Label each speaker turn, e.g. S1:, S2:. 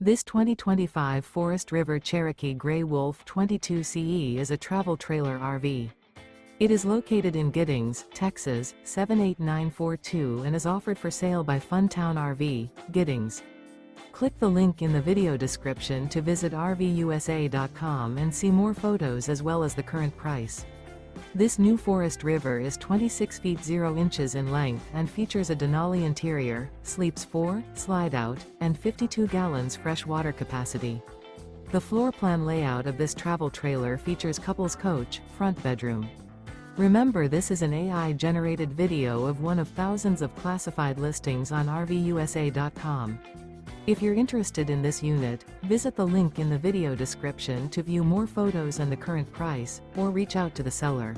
S1: This 2025 Forest River Cherokee Grey Wolf 22CE is a travel trailer RV. It is located in Giddings, Texas, 78942 and is offered for sale by Funtown RV, Giddings. Click the link in the video description to visit RVUSA.com and see more photos as well as the current price. This new Forest River is 26 feet 0 inches in length and features a DENALI interior, sleeps 4, slide-out, and 52 gallons fresh water capacity. The floor plan layout of this travel trailer features couples coach, front bedroom. Remember, this is an AI-generated video of one of thousands of classified listings on RVUSA.com. If you're interested in this unit, visit the link in the video description to view more photos and the current price, or reach out to the seller.